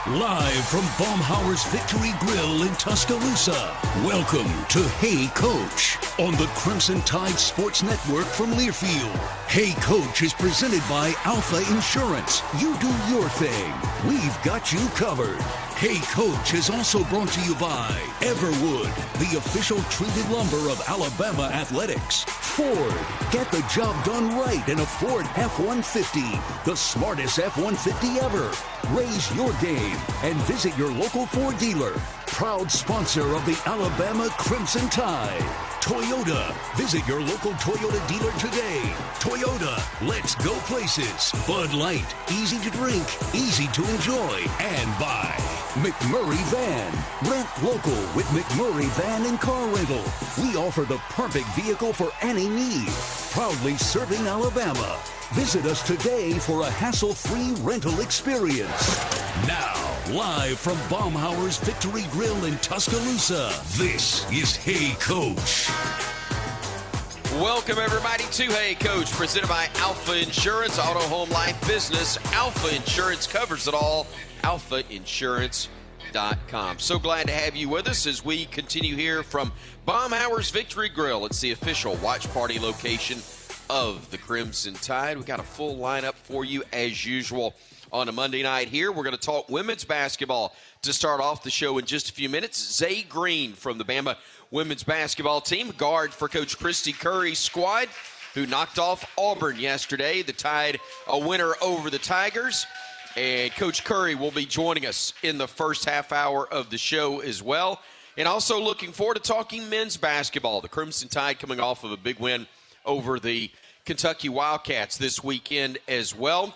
Live from Baumhower's Victory Grille in Tuscaloosa, welcome to Hey Coach on the Crimson Tide Sports Network from Learfield. Hey Coach is presented by Alfa Insurance. You do your thing. We've got you covered. Hey Coach is also brought to you by Everwood, the official treated lumber of Alabama athletics. Ford, get the job done right in a Ford F-150, the smartest F-150 ever. Raise your game and visit your local Ford dealer. Proud sponsor of the Alabama Crimson Tide. Toyota, visit your local Toyota dealer today. Toyota, let's go places. Bud Light, easy to drink, easy to enjoy, and buy. McMurray Van, rent local with McMurray Van and Car Rental. We offer the perfect vehicle for any need. Proudly serving Alabama. Visit us today for a hassle-free rental experience. Now, live from Baumhower's Victory Grille in Tuscaloosa, this is Hey Coach. Welcome, everybody, to Hey Coach, presented by Alfa Insurance, Auto, Home, Life, Business. Alfa Insurance covers it all. AlfaInsurance.com. So glad to have you with us as we continue here from Baumhower's Victory Grille. It's the official watch party location of the Crimson Tide. We've got a full lineup for you as usual on a Monday night here. We're going to talk women's basketball to start off the show in just a few minutes. Zay Green from the Bama women's basketball team, guard for Coach Kristy Curry's squad, who knocked off Auburn yesterday. The Tide a winner over the Tigers. And Coach Curry will be joining us in the first half hour of the show as well. And also looking forward to talking men's basketball. The Crimson Tide coming off of a big win over the Kentucky Wildcats this weekend as well.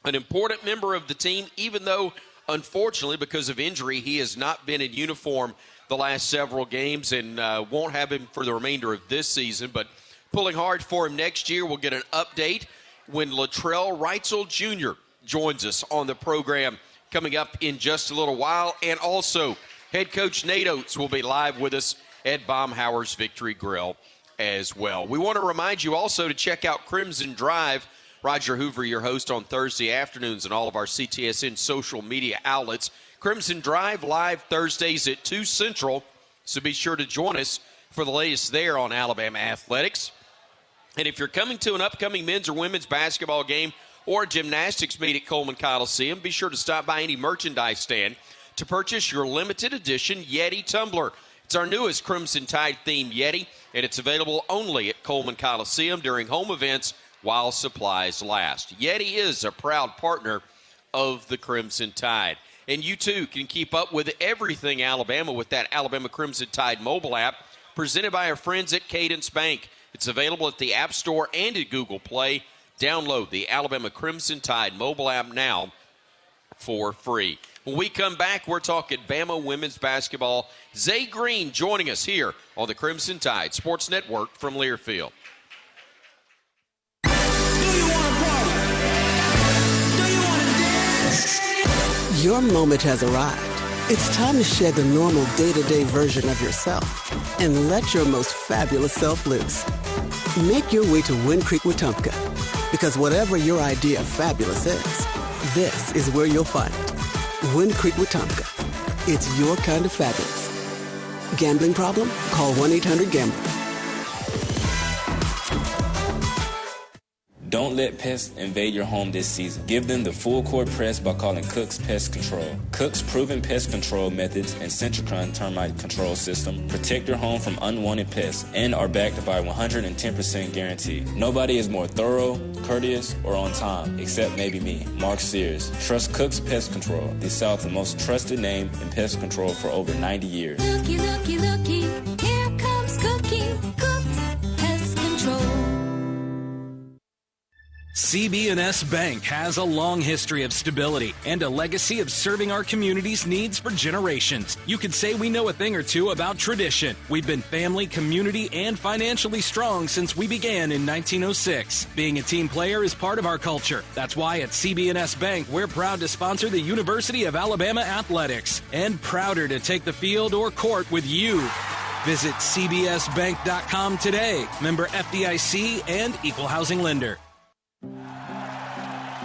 An important member of the team, even though, unfortunately, because of injury, he has not been in uniform the last several games and won't have him for the remainder of this season. But pulling hard for him next year. We'll get an update when Latrell Wrightsell Jr. joins us on the program coming up in just a little while. And also, head coach Nate Oats will be live with us at Baumhower's Victory Grille as well. We want to remind you also to check out Crimson Drive. Roger Hoover, your host on Thursday afternoons and all of our CTSN social media outlets. Crimson Drive live Thursdays at 2 Central, so be sure to join us for the latest there on Alabama athletics. And if you're coming to an upcoming men's or women's basketball game or a gymnastics meet at Coleman Coliseum, be sure to stop by any merchandise stand to purchase your limited edition Yeti tumbler. It's our newest Crimson Tide-themed Yeti, and it's available only at Coleman Coliseum during home events while supplies last. Yeti is a proud partner of the Crimson Tide. And you, too, can keep up with everything Alabama with that Alabama Crimson Tide mobile app presented by our friends at Cadence Bank. It's available at the App Store and at Google Play. Download the Alabama Crimson Tide mobile app now for free. When we come back, we're talking Bama women's basketball. Zay Green joining us here on the Crimson Tide Sports Network from Learfield. Your moment has arrived. It's time to shed the normal day-to-day version of yourself and let your most fabulous self loose. Make your way to Wind Creek Wetumpka, because whatever your idea of fabulous is, this is where you'll find it. Wind Creek Wetumpka. It's your kind of fabulous. Gambling problem? Call 1-800-GAMBLER. Don't let pests invade your home this season. Give them the full court press by calling Cook's Pest Control. Cook's proven pest control methods and Centricon termite control system protect your home from unwanted pests and are backed by a 110% guarantee. Nobody is more thorough, courteous, or on time, except maybe me, Mark Sears. Trust Cook's Pest Control, the South's most trusted name in pest control for over 90 years. Looky, looky, looky, here comes Cookie, Cook's Pest Control. CB&S Bank has a long history of stability and a legacy of serving our community's needs for generations. You could say we know a thing or two about tradition. We've been family, community, and financially strong since we began in 1906. Being a team player is part of our culture. That's why at CB&S Bank, we're proud to sponsor the University of Alabama Athletics and prouder to take the field or court with you. Visit cbsbank.com today. Member FDIC and equal housing lender.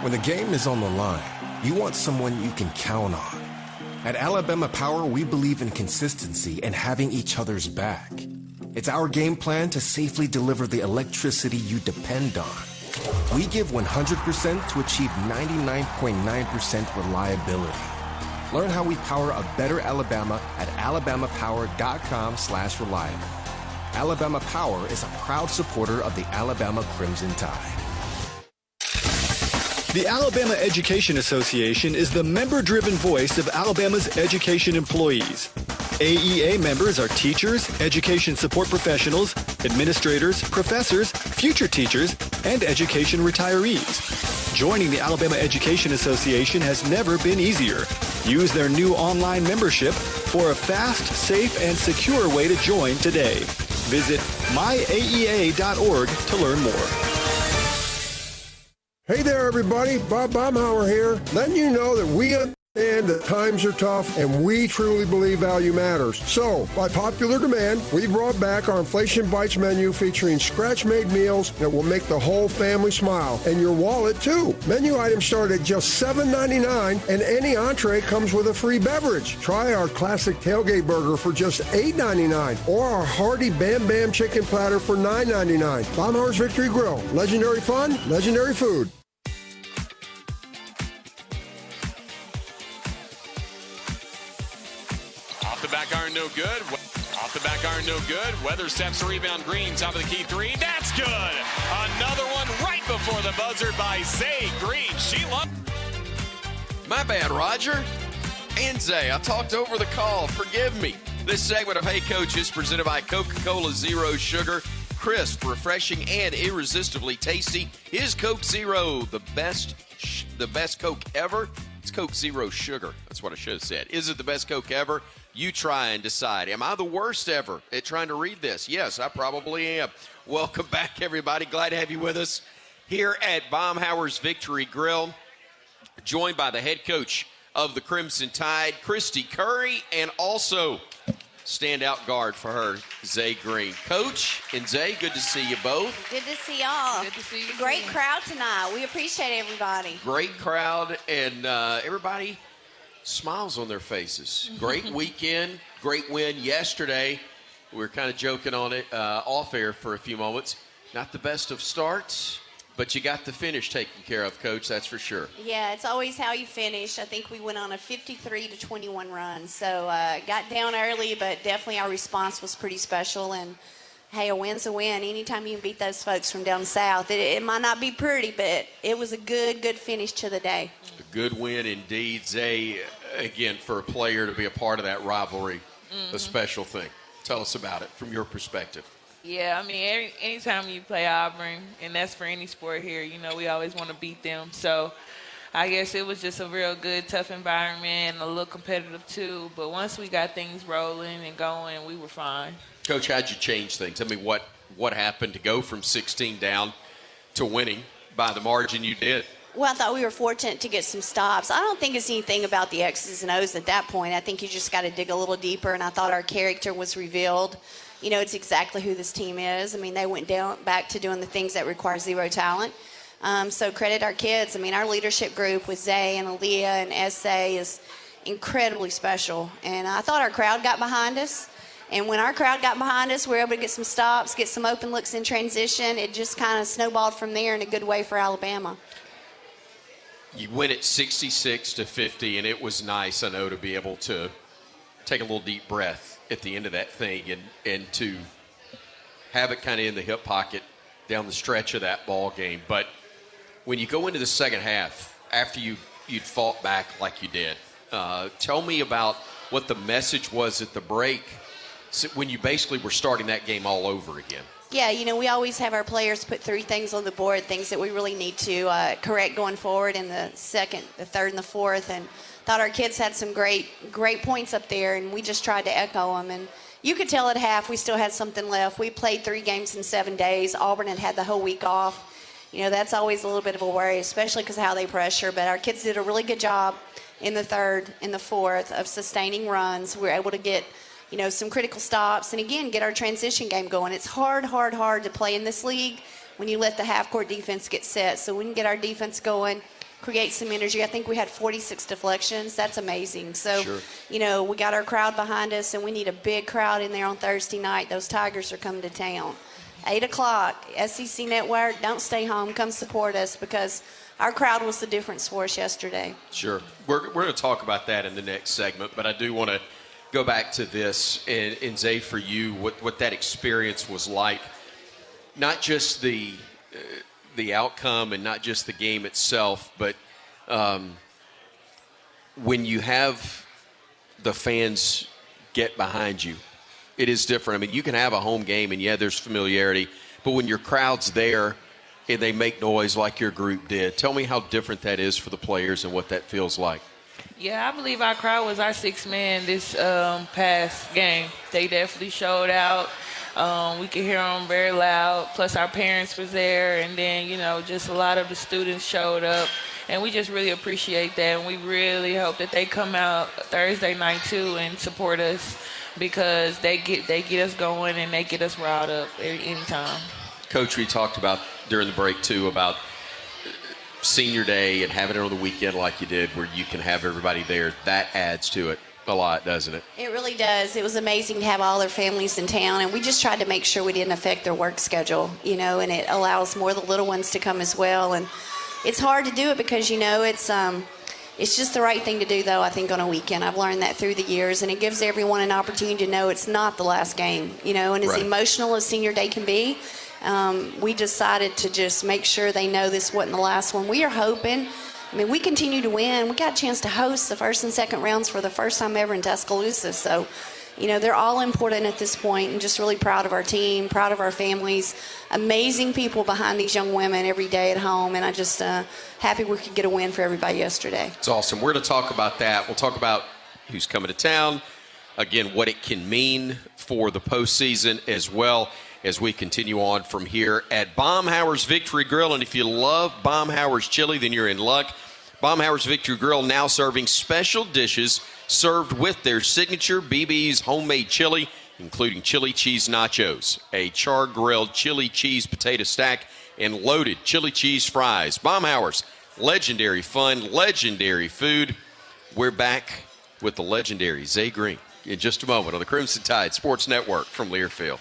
When the game is on the line, You want someone you can count on. At Alabama Power, we believe in consistency and having each other's back. It's our game plan to safely deliver the electricity you depend on. We give 100% to achieve 99.9% reliability. Learn how we power a better Alabama at alabamapower.com/reliable. Alabama Power is a proud supporter of the Alabama Crimson Tide. The Alabama Education Association is the member-driven voice of Alabama's education employees. AEA members are teachers, education support professionals, administrators, professors, future teachers, and education retirees. Joining the Alabama Education Association has never been easier. Use their new online membership for a fast, safe, and secure way to join today. Visit myaea.org to learn more. Hey there, everybody. Bob Baumhower here, letting you know that we understand that times are tough and we truly believe value matters. So, by popular demand, we brought back our Inflation Bites menu featuring scratch-made meals that will make the whole family smile and your wallet, too. Menu items start at just $7.99 and any entree comes with a free beverage. Try our classic tailgate burger for just $8.99 or our hearty Bam Bam chicken platter for $9.99. Baumhower's Victory Grill. Legendary fun, legendary food. The back iron, no good. Off the back iron, no good. Weather steps a rebound. Green, top of the key three. That's good. Another one right before the buzzer by Zay Green. She loved. My bad, Roger. And Zay, I talked over the call. Forgive me. This segment of Hey Coach is presented by Coca-Cola Zero Sugar. Crisp, refreshing, and irresistibly tasty. Is Coke Zero the best Coke ever? It's Coke Zero Sugar. That's what I should have said. Is it the best Coke ever? You try and decide. Am I the worst ever at trying to read this? Yes, I probably am. Welcome back, everybody. Glad to have you with us here at Baumhower's Victory Grill. Joined by the head coach of the Crimson Tide, Kristy Curry, and also standout guard for her, Zay Green. Coach and Zay, good to see you both. Good to see y'all. Good to see you. Great crowd tonight. We appreciate everybody. Great crowd, and everybody smiles on their faces. Great weekend, great win yesterday. We were kind of joking on it off air for a few moments. Not the best of starts, but you got the finish taken care of, Coach, that's for sure. Yeah, it's always how you finish. I think we went on a 53-21 run. So got down early, but definitely our response was pretty special. And, hey, a win's a win. Anytime you can beat those folks from down south, it might not be pretty, but it was a good finish to the day. A good win indeed, Zay. Again, for a player to be a part of that rivalry, a special thing. Tell us about it from your perspective. Yeah, I mean, anytime you play Auburn, and that's for any sport here, we always want to beat them. So I guess it was just a real good, tough environment, a little competitive too. But once we got things rolling and going, we were fine. Coach, how'd you change things? I mean, what happened to go from 16 down to winning by the margin you did? Well, I thought we were fortunate to get some stops. I don't think it's anything about the X's and O's at that point. I think you just got to dig a little deeper, and I thought our character was revealed. It's exactly who this team is. I mean, they went back to doing the things that require zero talent. So credit our kids. I mean, our leadership group with Zay and Aaliyah and S.A. is incredibly special. And I thought our crowd got behind us. And when our crowd got behind us, we were able to get some stops, get some open looks in transition. It just kind of snowballed from there in a good way for Alabama. You win it 66-50, and it was nice, I know, to be able to take a little deep breath at the end of that thing and to have it kind of in the hip pocket down the stretch of that ball game. But when you go into the second half, after you'd fought back like you did, tell me about what the message was at the break when you basically were starting that game all over again. Yeah, we always have our players put 3 things on the board, things that we really need to correct going forward in the second, the third, and the fourth. And thought our kids had some great points up there, and we just tried to echo them. And you could tell at half we still had something left. We played 3 games in 7 days. Auburn had the whole week off. That's always a little bit of a worry, especially because of how they pressure. But our kids did a really good job in the third and the fourth of sustaining runs. We were able to get some critical stops, and again, get our transition game going. It's hard to play in this league when you let the half-court defense get set. So we can get our defense going, create some energy. I think we had 46 deflections. That's amazing. So, Sure. you know, we got our crowd behind us, and we need a big crowd in there on Thursday night. Those Tigers are coming to town. 8 o'clock, SEC Network, don't stay home. Come support us because our crowd was the difference for us yesterday. Sure. We're going to talk about that in the next segment, but I do want to go back to this. And Zay, for you, what that experience was like, not just the outcome and not just the game itself, but when you have the fans get behind you, it is different. I mean, you can have a home game and, yeah, there's familiarity, but when your crowd's there and they make noise like your group did, tell me how different that is for the players and what that feels like. Yeah, I believe our crowd was our sixth man this past game. They definitely showed out. We could hear them very loud, plus our parents was there, and then, you know, just a lot of the students showed up, and we just really appreciate that, and we really hope that they come out Thursday night too and support us because they get us going and they get us riled up anytime. Coach, we talked about during the break too about senior day and having it on the weekend like you did where you can have everybody there. That adds to it a lot, doesn't it? It really does. It was amazing to have all their families in town, and we just tried to make sure we didn't affect their work schedule, you know, and it allows more of the little ones to come as well. And it's hard to do it because, you know, it's just the right thing to do, though, I think, on a weekend. I've learned that through the years, and it gives everyone an opportunity to know it's not the last game, you know, and as emotional as senior day can be, we decided to just make sure they know this wasn't the last one. We are hoping, I mean, we continue to win. We got a chance to host the first and second rounds for the first time ever in Tuscaloosa. So, you know, they're all important at this point, and just really proud of our team, proud of our families, amazing people behind these young women every day at home, and I just happy we could get a win for everybody yesterday. It's awesome. We're going to talk about that. We'll talk about who's coming to town, again, what it can mean for the postseason as well as we continue on from here at Baumhower's Victory Grill. And if you love Baumhower's chili, then you're in luck. Baumhower's Victory Grill now serving special dishes served with their signature BB's homemade chili, including chili cheese nachos, a char-grilled chili cheese potato stack, and loaded chili cheese fries. Baumhower's legendary fun, legendary food. We're back with the legendary Zay Green in just a moment on the Crimson Tide Sports Network from Learfield.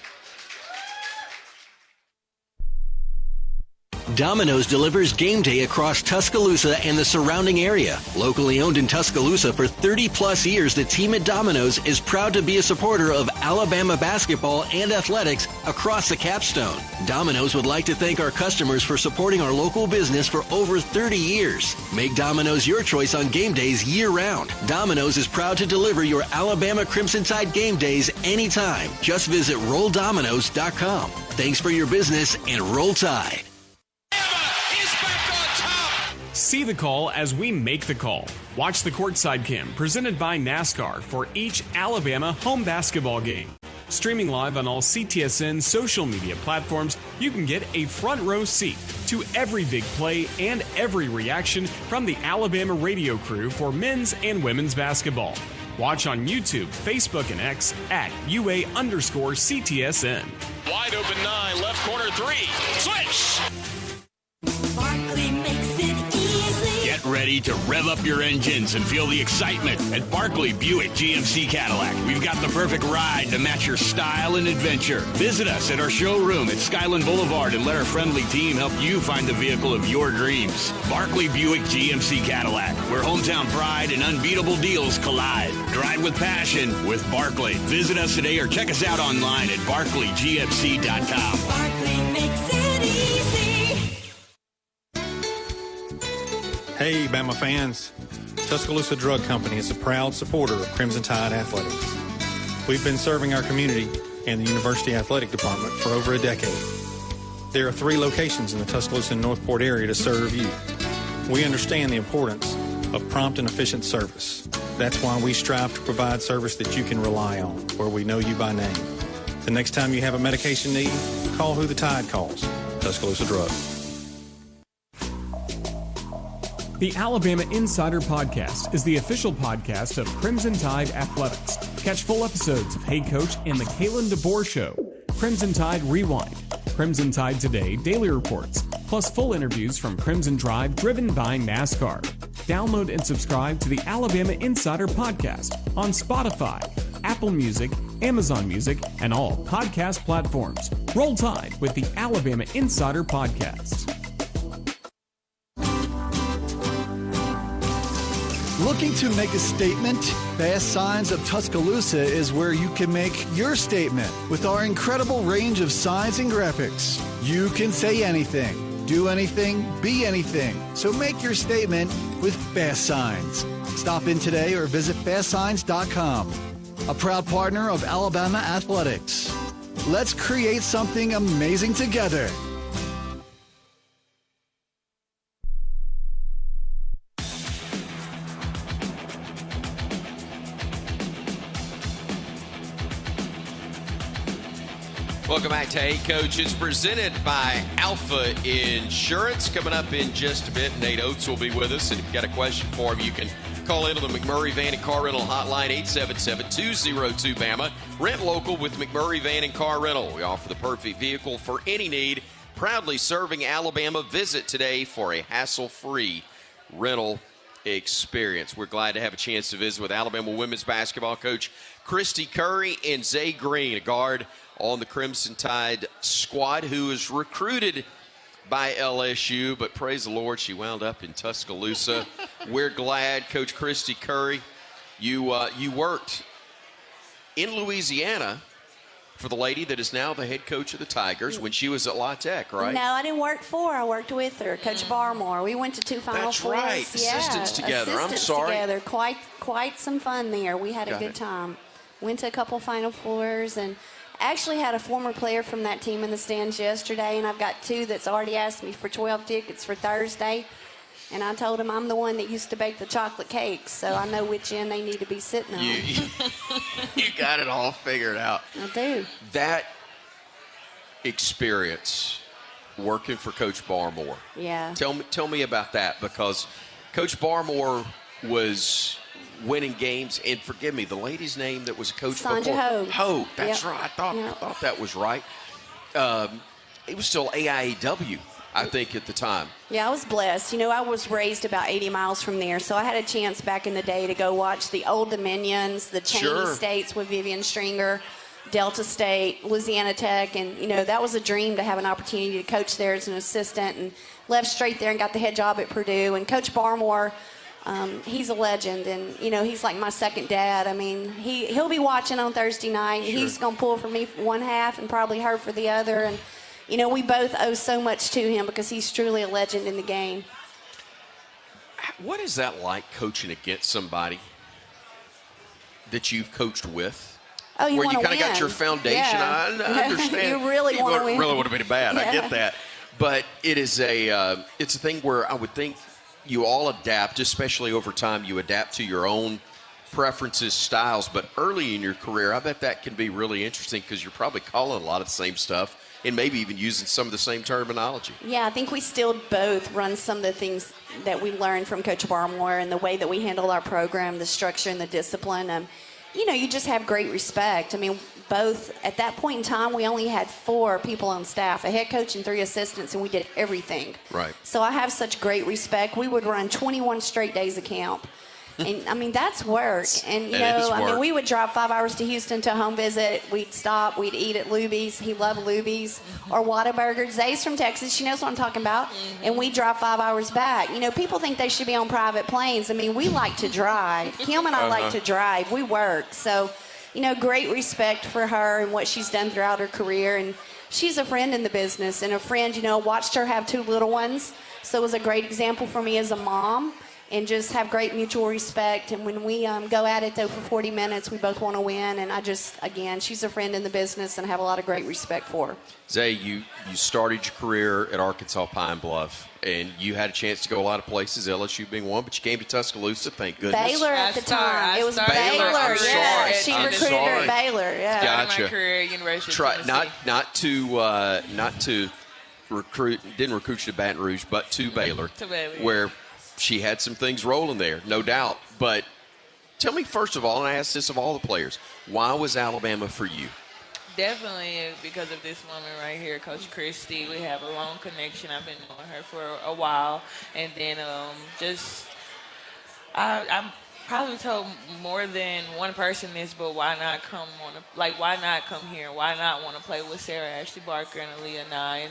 Domino's delivers game day across Tuscaloosa and the surrounding area. Locally owned in Tuscaloosa for 30-plus years, the team at Domino's is proud to be a supporter of Alabama basketball and athletics across the capstone. Domino's would like to thank our customers for supporting our local business for over 30 years. Make Domino's your choice on game days year-round. Domino's is proud to deliver your Alabama Crimson Tide game days anytime. Just visit RollDomino's.com. Thanks for your business and Roll Tide. See the call as we make the call. Watch the Courtside Cam presented by NASCAR for each Alabama home basketball game. Streaming live on all CTSN social media platforms, you can get a front row seat to every big play and every reaction from the Alabama radio crew for men's and women's basketball. Watch on YouTube, Facebook, and X at UA_CTSN. Wide open 9, left corner 3. Switch! Barkley makes it easy. Get ready to rev up your engines and feel the excitement at Barkley Buick GMC Cadillac. We've got the perfect ride to match your style and adventure. Visit us at our showroom at Skyland Boulevard and let our friendly team help you find the vehicle of your dreams. Barkley Buick GMC Cadillac, where hometown pride and unbeatable deals collide. Drive with passion with Barkley. Visit us today or check us out online at barkleygmc.com. Barkley makes it easy. Hey, Bama fans. Tuscaloosa Drug Company is a proud supporter of Crimson Tide Athletics. We've been serving our community and the University Athletic Department for over a decade. There are 3 locations in the Tuscaloosa and Northport area to serve you. We understand the importance of prompt and efficient service. That's why we strive to provide service that you can rely on, where we know you by name. The next time you have a medication need, call who the Tide calls, Tuscaloosa Drug. The Alabama Insider Podcast is the official podcast of Crimson Tide Athletics. Catch full episodes of Hey Coach and the Kalen DeBoer Show, Crimson Tide Rewind, Crimson Tide Today Daily Reports, plus full interviews from Crimson Drive driven by NASCAR. Download and subscribe to the Alabama Insider Podcast on Spotify, Apple Music, Amazon Music, and all podcast platforms. Roll Tide with the Alabama Insider Podcast. Looking to make a statement? Fast Signs of Tuscaloosa is where you can make your statement. With our incredible range of signs and graphics, you can say anything, do anything, be anything. So make your statement with Fast Signs. Stop in today or visit fastsigns.com. A proud partner of Alabama Athletics. Let's create something amazing together. Welcome back to Hey Coach. It's presented by Alfa Insurance. Coming up in just a bit, Nate Oats will be with us. And if you've got a question for him, you can call in on the McMurray Van and Car Rental hotline, 877-202-BAMA. Rent local with McMurray Van and Car Rental. We offer the perfect vehicle for any need. Proudly serving Alabama. Visit today for a hassle-free rental experience. We're glad to have a chance to visit with Alabama women's basketball coach Kristy Curry and Zay Green, a guard on the Crimson Tide squad who was recruited by LSU, but praise the Lord, she wound up in Tuscaloosa. We're glad, Coach Kristy Curry, you worked in Louisiana for the lady that is now the head coach of the Tigers when she was at La Tech, right? No, I didn't work for her. I worked with her, Coach Barmore. We went to 2 Final Fours. That's right, assistants together. I'm sorry. Together. Quite some fun there. We had a good time. Went to a couple Final Fours and actually had a former player from that team in the stands yesterday, and I've got 2 that's already asked me for 12 tickets for Thursday. And I told him I'm the one that used to bake the chocolate cakes, so I know which end they need to be sitting on. You got it all figured out. I do. That experience working for Coach Barmore. Yeah. Tell me about that, because Coach Barmore was winning games, and forgive me, the lady's name that was a coach Sonja before. Hogue. Hogue, that's Yep. right. I thought that was right. It was still AIAW, I think, at the time. Yeah, I was blessed. You know, I was raised about 80 miles from there, so I had a chance back in the day to go watch the Old Dominions, the Cheney States with Vivian Stringer, Delta State, Louisiana Tech, and, you know, that was a dream to have an opportunity to coach there as an assistant, and left straight there and got the head job at Purdue. And Coach Barmore, he's a legend, and, you know, he's like my second dad. I mean, he'll be watching on Thursday night. Sure. He's going to pull for me for one half and probably her for the other. And, you know, we both owe so much to him because he's truly a legend in the game. What is that like, coaching against somebody that you've coached with? Oh, you where you kind of got your foundation. Yeah. I understand. You really want to win. Really want to be bad. Yeah. I get that. But it is it's a thing where I would think you all adapt, especially over time. You adapt to your own preferences, styles. But early in your career, I bet that can be really interesting because you're probably calling a lot of the same stuff and maybe even using some of the same terminology. Yeah, I think we still both run some of the things that we learned from Coach Barmore and the way that we handle our program, the structure and the discipline. You know, you just have great respect. I mean, both at that point in time, we only had 4 people on staff, a head coach and 3 assistants, and we did everything. Right. So I have such great respect. We would run 21 straight days of camp. And, I mean, that's work. And, you know, I mean, we would drive 5 hours to Houston to a home visit. We'd stop. We'd eat at Luby's. He loved Luby's. Or Whataburger. Zay's from Texas. She knows what I'm talking about. And we drive 5 hours back. You know, people think they should be on private planes. I mean, we like to drive. Kim and I like to drive. We work. So, you know, great respect for her and what she's done throughout her career. And she's a friend in the business. And a friend, you know, watched her have 2 little ones. So it was a great example for me as a mom. And just have great mutual respect. And when we go at it, though, for 40 minutes, we both want to win. And I just, again, she's a friend in the business and have a lot of great respect for her. Zay, you started your career at Arkansas Pine Bluff, and you had a chance to go a lot of places, LSU being one, but you came to Tuscaloosa, thank goodness. Baylor at the time. It was Baylor. Yeah, she recruited her at Baylor. Yeah. Gotcha. My career at University of Tennessee. Not to recruit, didn't recruit you to Baton Rouge, but to Baylor. To Baylor. Where she had some things rolling there, no doubt. But tell me, first of all, and I asked this of all the players, why was Alabama for you? Definitely because of this woman right here, Coach Kristy. We have a long connection. I've been knowing her for a while. And then I probably told more than one person this, but why not come here? Why not want to play with Sarah Ashley Barker and Aaliyah Nye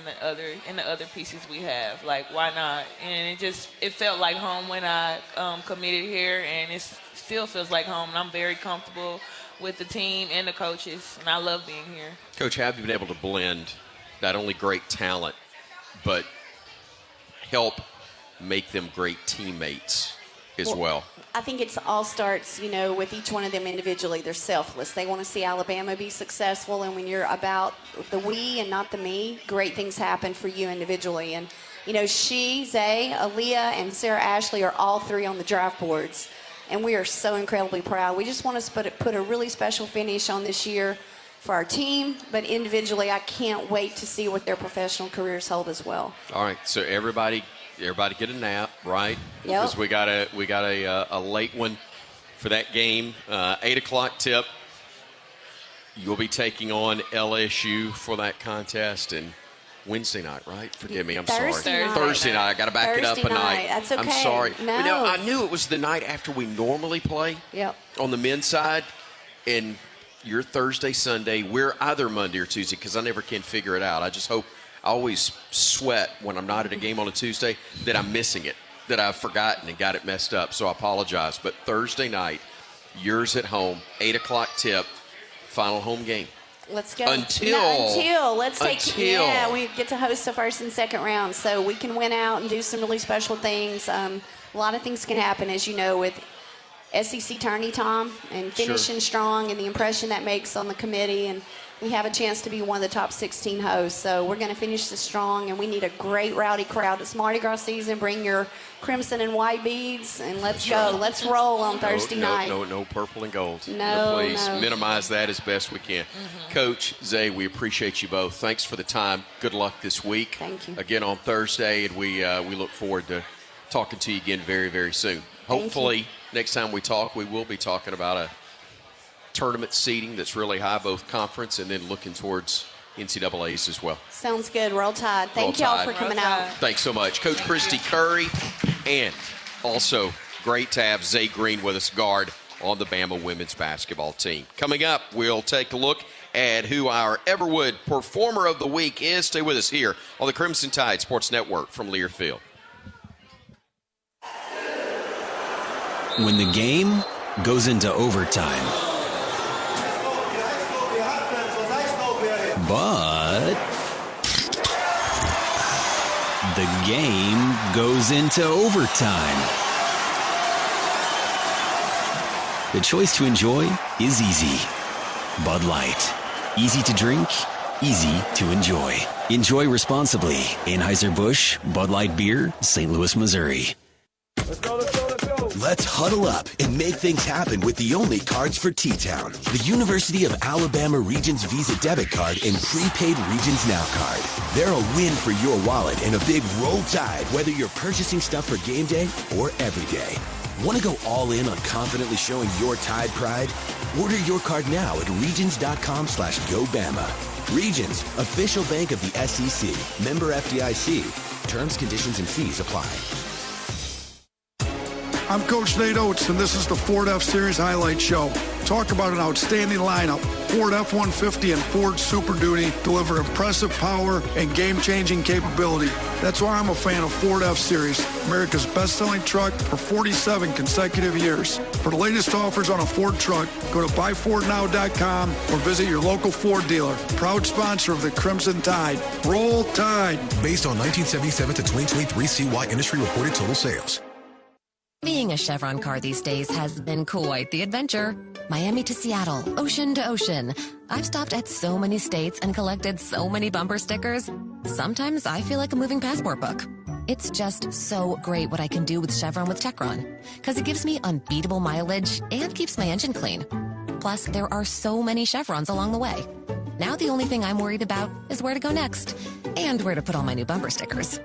and the other pieces we have? Like, why not? And it felt like home when I committed here, and it still feels like home. And I'm very comfortable with the team and the coaches, and I love being here. Coach, how have you been able to blend not only great talent, but help make them great teammates as well? I think it all starts, with each one of them individually. They're selfless. They want to see Alabama be successful, and when you're about the we and not the me, great things happen for you individually. And, she, Zay, Aaliyah, and Sarah Ashley are all three on the draft boards, and we are so incredibly proud. We just want to put a really special finish on this year for our team, but individually, I can't wait to see what their professional careers hold as well. All right, so everybody get a nap, right? Yep. Because we got a late one for that game, 8 o'clock tip. You'll be taking on LSU for that contest, and Wednesday night, right? Forgive me, I'm Thursday sorry. night. Thursday night. I got to back it up a night. That's okay. I'm sorry. No. I knew it was the night after we normally play. Yep. On the men's side, and you're Thursday, Sunday. We're either Monday or Tuesday because I never can figure it out. I just hope. I always sweat when I'm not at a game on a Tuesday that I'm missing it, that I've forgotten and got it messed up. So I apologize. But Thursday night, yours at home, 8 o'clock tip, final home game. Let's go. Until we get to host the first and second round, so we can win out and do some really special things. A lot of things can happen, as you know, with SEC tourney, Tom, and finishing strong and the impression that makes on the committee. And we have a chance to be one of the top 16 hosts. So we're going to finish this strong, and we need a great rowdy crowd. It's Mardi Gras season. Bring your crimson and white beads, and let's go. Let's roll on Thursday night. No purple and gold. No, please minimize that as best we can. Coach, Zay, we appreciate you both. Thanks for the time. Good luck this week. Thank you. Again on Thursday, and we look forward to talking to you again very, very soon. Hopefully, next time we talk, we will be talking about a tournament seeding that's really high, both conference and then looking towards NCAAs as well. Sounds good. Roll Tide. Thank y'all for coming out. Thanks so much. Coach Kristy Curry, and also great to have Zay Green with us, guard on the Bama women's basketball team. Coming up, we'll take a look at who our Everwood Performer of the Week is. Stay with us here on the Crimson Tide Sports Network from Learfield. When the game goes into overtime, but the game goes into overtime. The choice to enjoy is easy. Bud Light. Easy to drink, easy to enjoy. Enjoy responsibly. Anheuser-Busch, Bud Light Beer, St. Louis, Missouri. Let's huddle up and make things happen with the only cards for T-Town. The University of Alabama Regions Visa Debit Card and Prepaid Regions Now Card. They're a win for your wallet and a big roll tide, whether you're purchasing stuff for game day or every day. Want to go all in on confidently showing your Tide pride? Order your card now at regions.com/GoBama. Regions, official bank of the SEC. Member FDIC. Terms, conditions, and fees apply. I'm Coach Nate Oats, and this is the Ford F-Series Highlight Show. Talk about an outstanding lineup. Ford F-150 and Ford Super Duty deliver impressive power and game-changing capability. That's why I'm a fan of Ford F-Series, America's best-selling truck for 47 consecutive years. For the latest offers on a Ford truck, go to buyfordnow.com or visit your local Ford dealer. Proud sponsor of the Crimson Tide. Roll Tide. Based on 1977 to 2023 CY industry reported total sales. Being a Chevron car these days has been quite the adventure. Miami to Seattle, ocean to ocean. I've stopped at so many states and collected so many bumper stickers. Sometimes I feel like a moving passport book. It's just so great what I can do with Chevron with Techron, because it gives me unbeatable mileage and keeps my engine clean. Plus, there are so many Chevrons along the way. Now the only thing I'm worried about is where to go next and where to put all my new bumper stickers.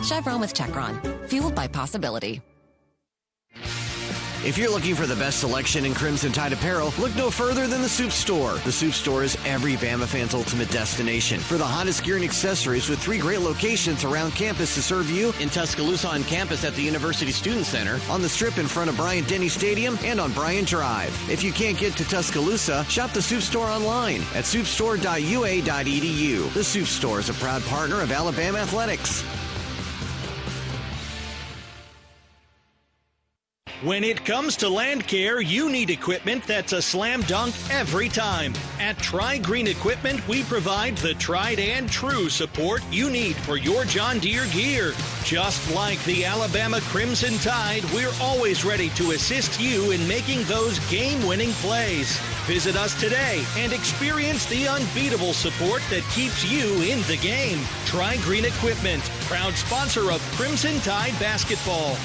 Chevron with Techron, fueled by possibility. If you're looking for the best selection in Crimson Tide apparel, look no further than the Soup Store. The Soup Store is every Bama fan's ultimate destination for the hottest gear and accessories, with 3 great locations around campus to serve you: in Tuscaloosa on campus at the University Student Center, on the Strip in front of Bryant-Denny Stadium, and on Bryant Drive. If you can't get to Tuscaloosa, shop the Soup Store online at soupstore.ua.edu. The Soup Store is a proud partner of Alabama Athletics. When it comes to land care, you need equipment that's a slam dunk every time. At Tri-Green Equipment, we provide the tried and true support you need for your John Deere gear. Just like the Alabama Crimson Tide, we're always ready to assist you in making those game-winning plays. Visit us today and experience the unbeatable support that keeps you in the game. Tri-Green Equipment, proud sponsor of Crimson Tide basketball.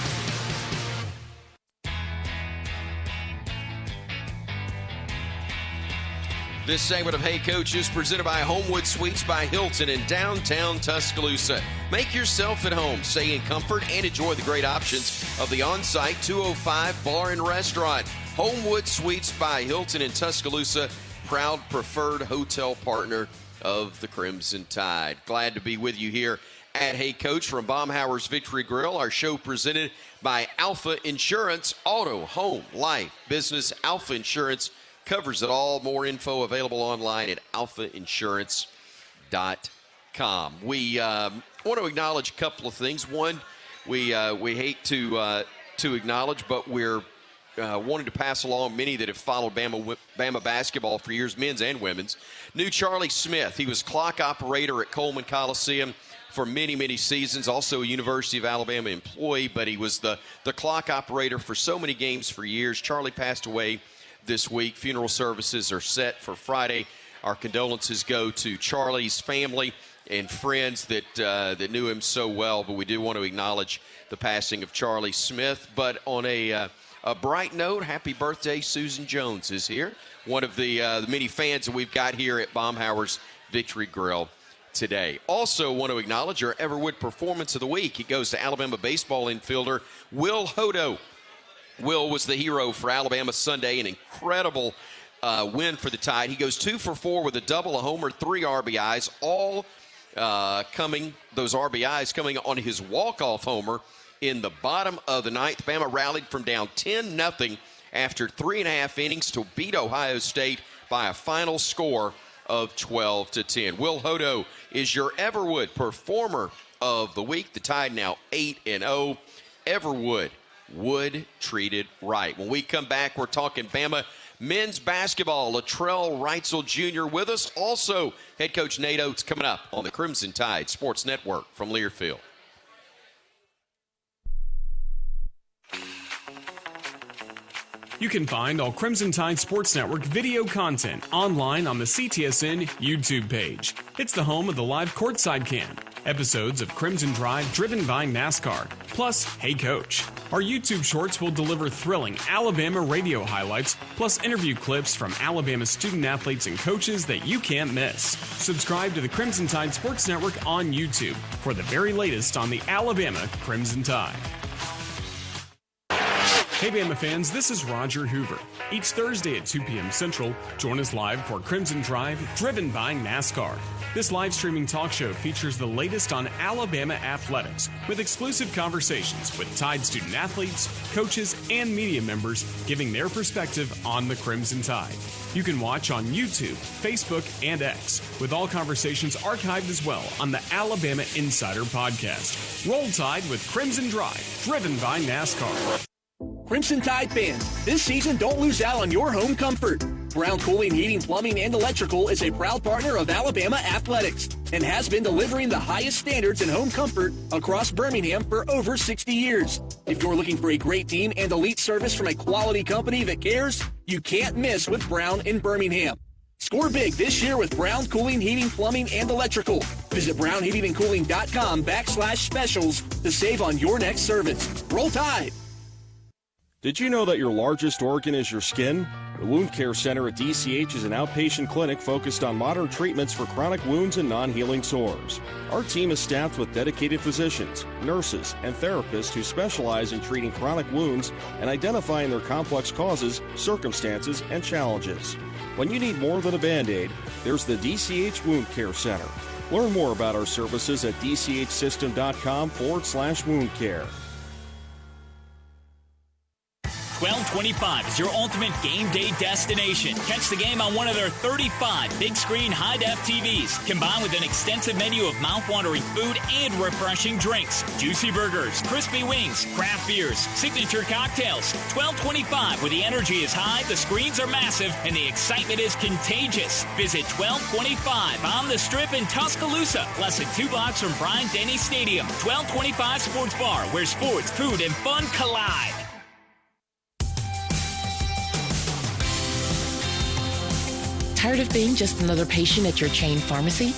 This segment of Hey Coach is presented by Homewood Suites by Hilton in downtown Tuscaloosa. Make yourself at home, stay in comfort, and enjoy the great options of the on-site 205 Bar and Restaurant. Homewood Suites by Hilton in Tuscaloosa, proud preferred hotel partner of the Crimson Tide. Glad to be with you here at Hey Coach from Baumhower's Victory Grille. Our show presented by Alfa Insurance. Auto, home, life, business. Alfa Insurance covers it all. More info available online at alfainsurance.com. We want to acknowledge a couple of things. One, we hate to acknowledge, but we're wanting to pass along many that have followed Bama basketball for years, men's and women's. Knew Charlie Smith. He was clock operator at Coleman Coliseum for many, many seasons. Also a University of Alabama employee, but he was the clock operator for so many games for years. Charlie passed away this week. Funeral services are set for Friday. Our condolences go to Charlie's family and friends that knew him so well, but we do want to acknowledge the passing of Charlie Smith. But on a bright note, happy birthday, Susan Jones is here, one of the many fans that we've got here at Baumhower's Victory Grille today. Also want to acknowledge our Everwood Performance of the Week. It goes to Alabama baseball infielder Will Hodo. Will was the hero for Alabama Sunday, an incredible win for the Tide. He goes 2 for 4 with a double, a homer, 3 RBIs, all those RBIs coming on his walk-off homer in the bottom of the ninth. Bama rallied from down 10-0 after 3.5 innings to beat Ohio State by a final score of 12-10. Will Hodo is your Everwood Performer of the Week. The Tide now 8-0. Everwood, wood treated right. When we come back, we're talking Bama men's basketball. Latrell Wrightsell Jr. with us. Also, head coach Nate Oats coming up on the Crimson Tide Sports Network from Learfield. You can find all Crimson Tide Sports Network video content online on the CTSN YouTube page. It's the home of the live courtside cam, episodes of Crimson Drive driven by NASCAR, plus Hey Coach. Our YouTube shorts will deliver thrilling Alabama radio highlights, plus interview clips from Alabama student athletes and coaches that you can't miss. Subscribe to the Crimson Tide Sports Network on YouTube for the very latest on the Alabama Crimson Tide. Hey Bama fans, this is Roger Hoover. Each Thursday at 2 p.m. Central, join us live for Crimson Drive, driven by NASCAR. This live streaming talk show features the latest on Alabama athletics, with exclusive conversations with Tide student athletes, coaches, and media members giving their perspective on the Crimson Tide. You can watch on YouTube, Facebook, and X, with all conversations archived as well on the Alabama Insider podcast. Roll Tide with Crimson Drive, driven by NASCAR. Crimson Tide fans, this season don't lose out on your home comfort. Brown Cooling, Heating, Plumbing, and Electrical is a proud partner of Alabama Athletics and has been delivering the highest standards in home comfort across Birmingham for over 60 years. If you're looking for a great team and elite service from a quality company that cares, you can't miss with Brown in Birmingham. Score big this year with Brown Cooling, Heating, Plumbing, and Electrical. Visit brownheatingandcooling.com/specials to save on your next service. Roll Tide! Did you know that your largest organ is your skin? The Wound Care Center at DCH is an outpatient clinic focused on modern treatments for chronic wounds and non-healing sores. Our team is staffed with dedicated physicians, nurses, and therapists who specialize in treating chronic wounds and identifying their complex causes, circumstances, and challenges. When you need more than a Band-Aid, there's the DCH Wound Care Center. Learn more about our services at dchsystem.com/wound care. 1225 is your ultimate game day destination. Catch the game on one of their 35 big screen high-def TVs, combined with an extensive menu of mouth-watering food and refreshing drinks. Juicy burgers, crispy wings, craft beers, signature cocktails. 1225, where the energy is high, the screens are massive, and the excitement is contagious. Visit 1225 on the Strip in Tuscaloosa, less than 2 blocks from Bryant-Denny Stadium. 1225 Sports Bar, where sports, food, and fun collide. Tired of being just another patient at your chain pharmacy?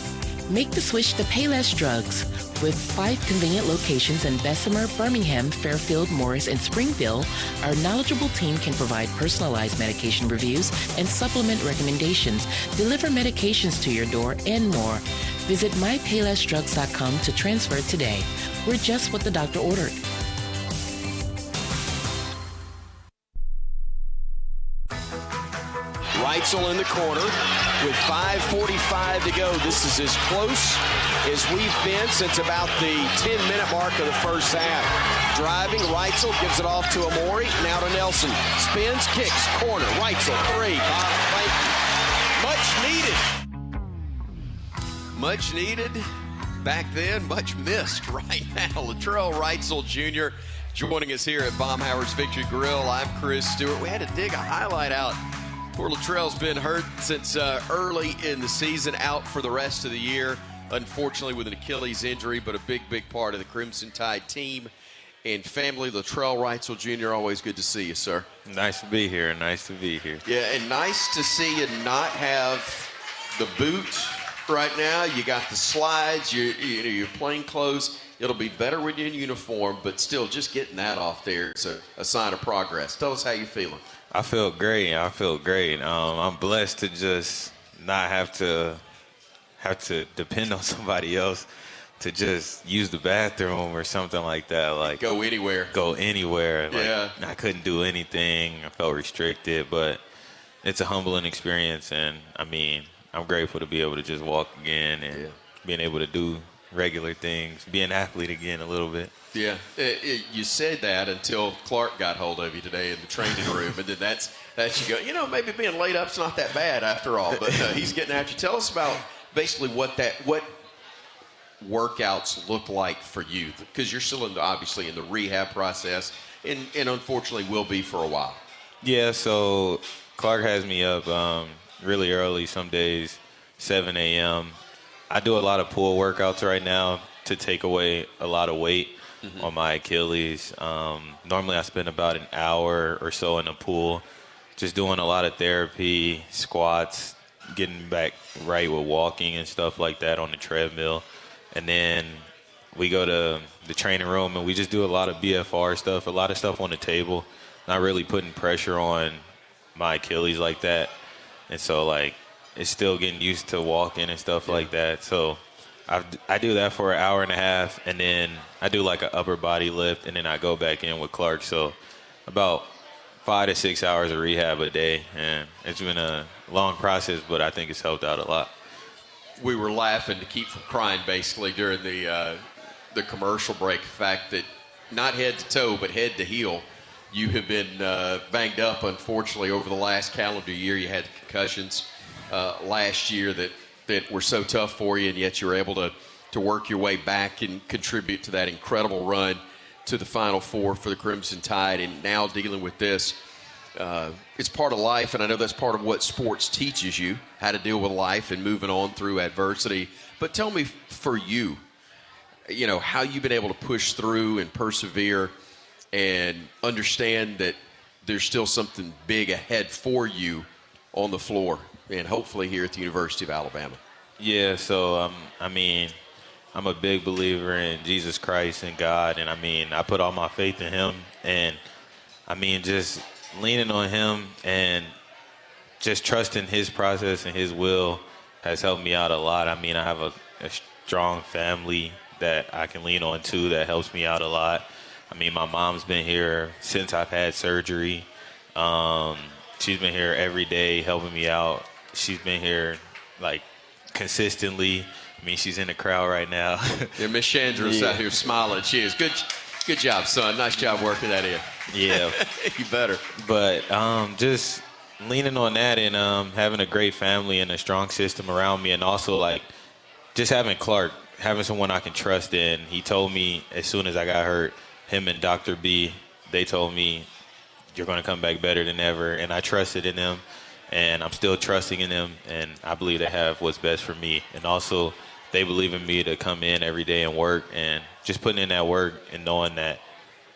Make the switch to Payless Drugs. With 5 convenient locations in Bessemer, Birmingham, Fairfield, Morris, and Springfield, our knowledgeable team can provide personalized medication reviews and supplement recommendations, deliver medications to your door, and more. Visit mypaylessdrugs.com to transfer today. We're just what the doctor ordered. Wrightsell in the corner with 5:45 to go. This is as close as we've been since about the 10-minute mark of the first half. Driving, Wrightsell gives it off to Amori. Now to Nelson. Spins, kicks, corner. Wrightsell, 3. Much needed back then, much missed right now. Latrell Wrightsell Jr. joining us here at Baumhower's Victory Grille. I'm Chris Stewart. We had to dig a highlight out. Poor Latrell's been hurt since early in the season, out for the rest of the year, unfortunately with an Achilles injury, but a big part of the Crimson Tide team and family. Latrell Wrightsell Jr., always good to see you, sir. Nice to be here. Yeah, and nice to see you not have the boot right now. You got the slides, your plain clothes. It'll be better when you're in uniform, but still just getting that off there is a sign of progress. Tell us how you're feeling. I feel great. I'm blessed to just not have to depend on somebody else to just use the bathroom or something like that. Like go anywhere. Yeah. Like, I couldn't do anything. I felt restricted, but it's a humbling experience, and I mean, I'm grateful to be able to just walk again and being able to do regular things, be an athlete again a little bit. Yeah, you said that until Clark got hold of you today in the training room, and then that's you go, maybe being laid up's not that bad after all, but he's getting at you. Tell us about basically what workouts look like for you, because you're still obviously in the rehab process, and unfortunately will be for a while. Yeah, so Clark has me up really early, some days 7 a.m. I do a lot of pull workouts right now to take away a lot of weight on my Achilles. Normally I spend about an hour or so in the pool just doing a lot of therapy, squats, getting back right with walking and stuff like that on the treadmill. And then we go to the training room and we just do a lot of BFR stuff, a lot of stuff on the table, not really putting pressure on my Achilles like that. And so, like, it's still getting used to walking and stuff like that. So I do that for an hour and a half, and then I do like an upper body lift, and then I go back in with Clark. So about 5 to 6 hours of rehab a day, and it's been a long process, but I think it's helped out a lot. We were laughing to keep from crying basically during the commercial break, the fact that not head to toe but head to heel, you have been banged up, unfortunately, over the last calendar year. You had concussions last year that were so tough for you, and yet you were able to work your way back and contribute to that incredible run to the Final Four for the Crimson Tide, and now dealing with this. It's part of life, and I know that's part of what sports teaches you, how to deal with life and moving on through adversity. But tell me, for you, how you've been able to push through and persevere and understand that there's still something big ahead for you on the floor and hopefully here at the University of Alabama. Yeah, so, I'm a big believer in Jesus Christ and God, and, I put all my faith in him, and, just leaning on him and just trusting his process and his will has helped me out a lot. I mean, I have a strong family that I can lean on too that helps me out a lot. I mean, my mom's been here since I've had surgery. She's been here every day helping me out. She's been here, like, consistently. I mean, she's in the crowd right now. Yeah, Miss Chandra's out here smiling. She is. Good job, son. Nice job working that in. Yeah. You better. But just leaning on that and having a great family and a strong system around me, and also, like, just having Clark, having someone I can trust in. He told me as soon as I got hurt, him and Dr. B, they told me, you're going to come back better than ever. And I trusted in them, and I'm still trusting in them, and I believe they have what's best for me. And also, they believe in me to come in every day and work, and just putting in that work and knowing that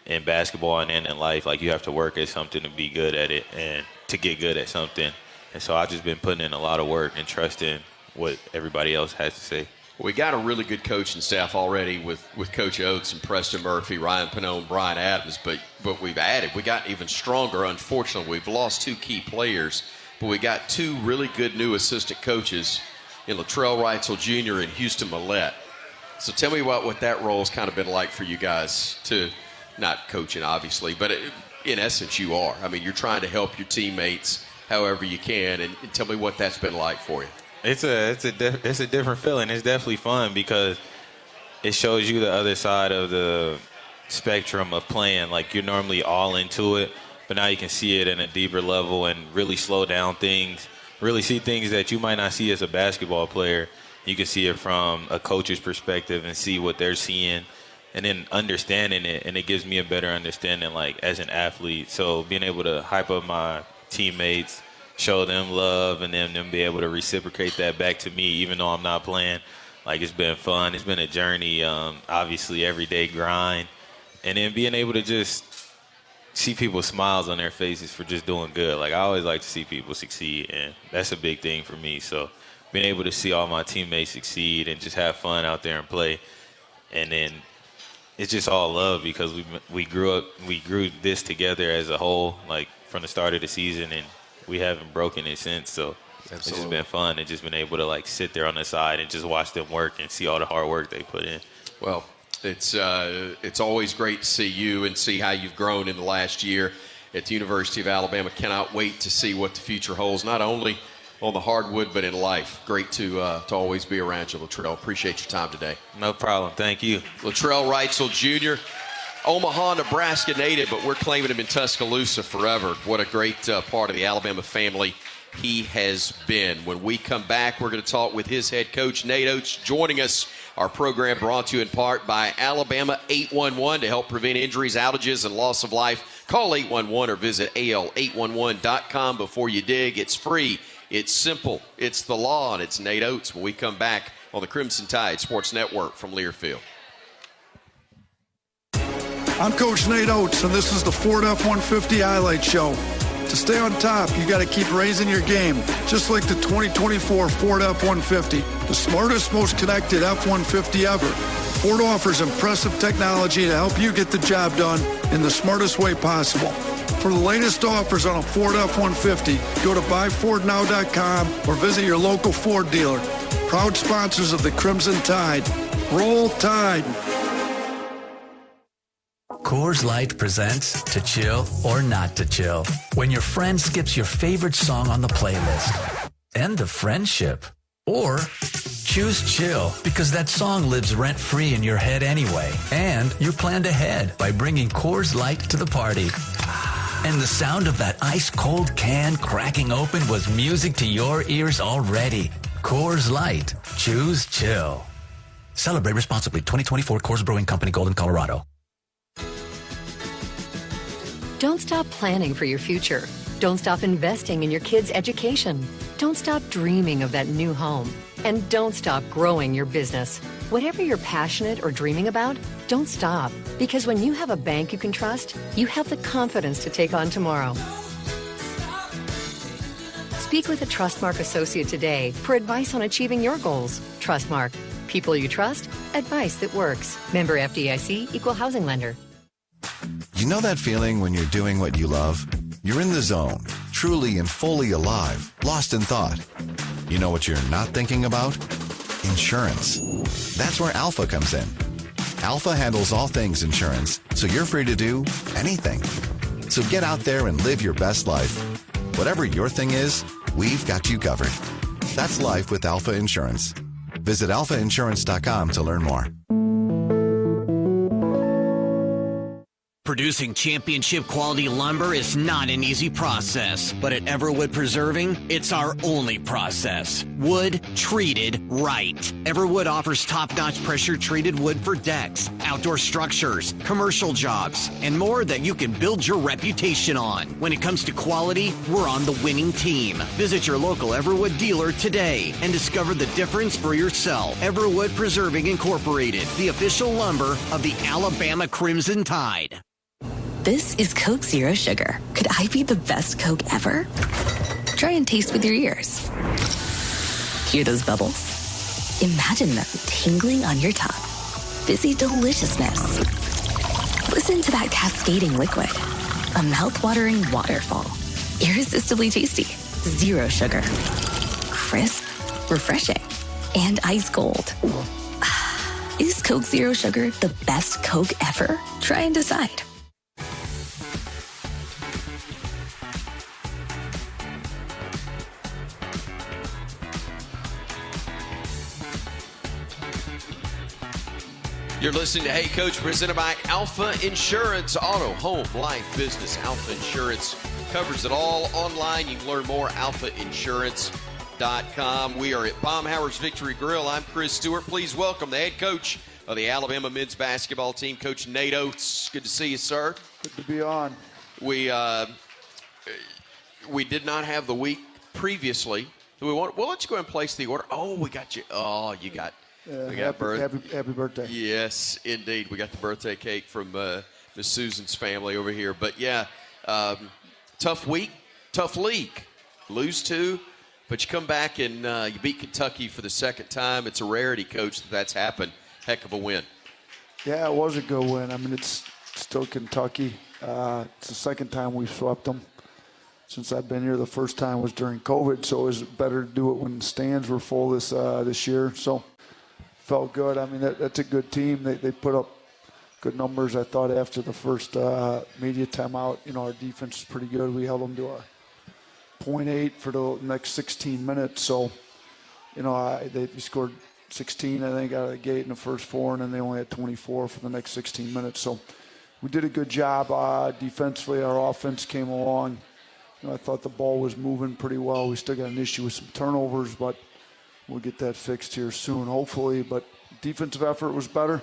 in basketball and in life, like, you have to work at something to be good at it and to get good at something. And so I've just been putting in a lot of work and trusting what everybody else has to say. We got a really good coaching staff already with Coach Oats and Preston Murphy, Ryan Pannone, Brian Adams, but we got even stronger. Unfortunately, we've lost 2 key players, but we got 2 really good new assistant coaches in Latrell Wrightsell Jr. and Houston Millette. So tell me about what that role has kind of been like for you guys, to not coaching, obviously, but in essence you are. I mean, you're trying to help your teammates however you can, and tell me what that's been like for you. It's a different feeling. It's definitely fun because it shows you the other side of the spectrum of playing. Like, you're normally all into it, but now you can see it in a deeper level and really slow down things, really see things that you might not see as a basketball player. You can see it from a coach's perspective and see what they're seeing and then understanding it, and it gives me a better understanding, like, as an athlete. So being able to hype up my teammates, show them love, and then them be able to reciprocate that back to me even though I'm not playing. Like, it's been fun. It's been a journey, obviously everyday grind. And then being able to just see people's smiles on their faces for just doing good. Like, I always like to see people succeed, and that's a big thing for me. So being able to see all my teammates succeed and just have fun out there and play. And then it's just all love because we grew this together as a whole, like, from the start of the season, and we haven't broken it since. So It's just been fun and just been able to, like, sit there on the side and just watch them work and see all the hard work they put in. Well, it's always great to see you and see how you've grown in the last year at the University of Alabama. Cannot wait to see what the future holds, not only on the hardwood but in life. Great to always be around you, Latrell. Appreciate your time today. No problem. Thank you. Latrell Wrightsell Jr., Omaha, Nebraska native, but we're claiming him in Tuscaloosa forever. What a great part of the Alabama family he has been. When we come back, we're going to talk with his head coach, Nate Oats, joining us. Our program brought to you in part by Alabama 811 to help prevent injuries, outages, and loss of life. Call 811 or visit al811.com before you dig. It's free. It's simple. It's the law, and it's Nate Oats when we come back on the Crimson Tide Sports Network from Learfield. I'm Coach Nate Oats, and this is the Ford F-150 Highlight Show. To stay on top, you got to keep raising your game, just like the 2024 Ford F-150, the smartest, most connected F-150 ever. Ford offers impressive technology to help you get the job done in the smartest way possible. For the latest offers on a Ford F-150, go to buyfordnow.com or visit your local Ford dealer. Proud sponsors of the Crimson Tide. Roll Tide. Coors Light presents To Chill or Not to Chill. When your friend skips your favorite song on the playlist. End of friendship. Or choose chill because that song lives rent-free in your head anyway. And you planned ahead by bringing Coors Light to the party. And the sound of that ice-cold can cracking open was music to your ears already. Coors Light. Choose chill. Celebrate responsibly. 2024 Coors Brewing Company, Golden, Colorado. Don't stop planning for your future. Don't stop investing in your kids' education. Don't stop dreaming of that new home. And don't stop growing your business. Whatever you're passionate or dreaming about, don't stop. Because when you have a bank you can trust, you have the confidence to take on tomorrow. Speak with a Trustmark associate today for advice on achieving your goals. Trustmark. People you trust. Advice that works. Member FDIC, Equal Housing Lender. You know that feeling when you're doing what you love? You're in the zone, truly and fully alive, lost in thought. You know what you're not thinking about? Insurance. That's where Alfa comes in. Alfa handles all things insurance, so you're free to do anything. So get out there and live your best life. Whatever your thing is, we've got you covered. That's life with Alfa Insurance. Visit alfainsurance.com to learn more. Producing championship quality lumber is not an easy process, but at Everwood Preserving, it's our only process. Wood treated right. Everwood offers top-notch pressure-treated wood for decks, outdoor structures, commercial jobs, and more that you can build your reputation on. When it comes to quality, we're on the winning team. Visit your local Everwood dealer today and discover the difference for yourself. Everwood Preserving Incorporated, the official lumber of the Alabama Crimson Tide. This is Coke Zero Sugar. Could I be the best Coke ever? Try and taste with your ears. Hear those bubbles? Imagine them tingling on your tongue. Fizzy deliciousness. Listen to that cascading liquid. A mouth-watering waterfall. Irresistibly tasty. Zero sugar. Crisp, refreshing, and ice cold. Is Coke Zero Sugar the best Coke ever? Try and decide. You're listening to Hey Coach, presented by Alfa Insurance. Auto, home, life, business. Alfa Insurance covers it all online. You can learn more at alfainsurance.com. We are at Baumhower's Victory Grill. I'm Chris Stewart. Please welcome the head coach of the Alabama men's basketball team, Coach Nate Oats. Good to see you, sir. Good to be on. We did not have the week previously. We'll let you go ahead and place the order. Oh, we got you. Oh, you got happy birthday. Yes, indeed. We got the birthday cake from Miss Susan's family over here. But, yeah, tough week, tough league. Lose two, but you come back and you beat Kentucky for the second time. It's a rarity, Coach, that's happened. Heck of a win. Yeah, it was a good win. I mean, it's still Kentucky. It's the second time we've swept them since I've been here. The first time was during COVID, so it was better to do it when the stands were full this year. So felt good. I mean, that's a good team. They put up good numbers, I thought, after the first media timeout. You know, our defense is pretty good. We held them to a 0.8 for the next 16 minutes. So, you know, they scored 16, I think, out of the gate in the first four, and then they only had 24 for the next 16 minutes. So we did a good job defensively. Our offense came along. You know, I thought the ball was moving pretty well. We still got an issue with some turnovers, but we'll get that fixed here soon, hopefully. But defensive effort was better.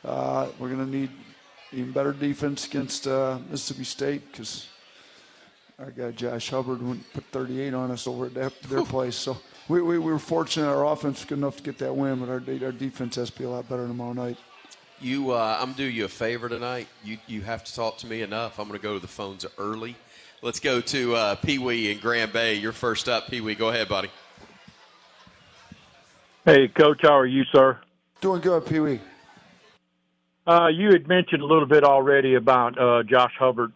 We're going to need even better defense against Mississippi State because our guy Josh Hubbard wouldn't put 38 on us over at their place. So we were fortunate our offense was good enough to get that win, but our defense has to be a lot better tomorrow night. I'm going to do you a favor tonight. You have to talk to me enough. I'm going to go to the phones early. Let's go to Pee Wee in Grand Bay. You're first up, Pee Wee. Go ahead, buddy. Hey, Coach, how are you, sir? Doing good, Pee Wee. You had mentioned a little bit already about Josh Hubbard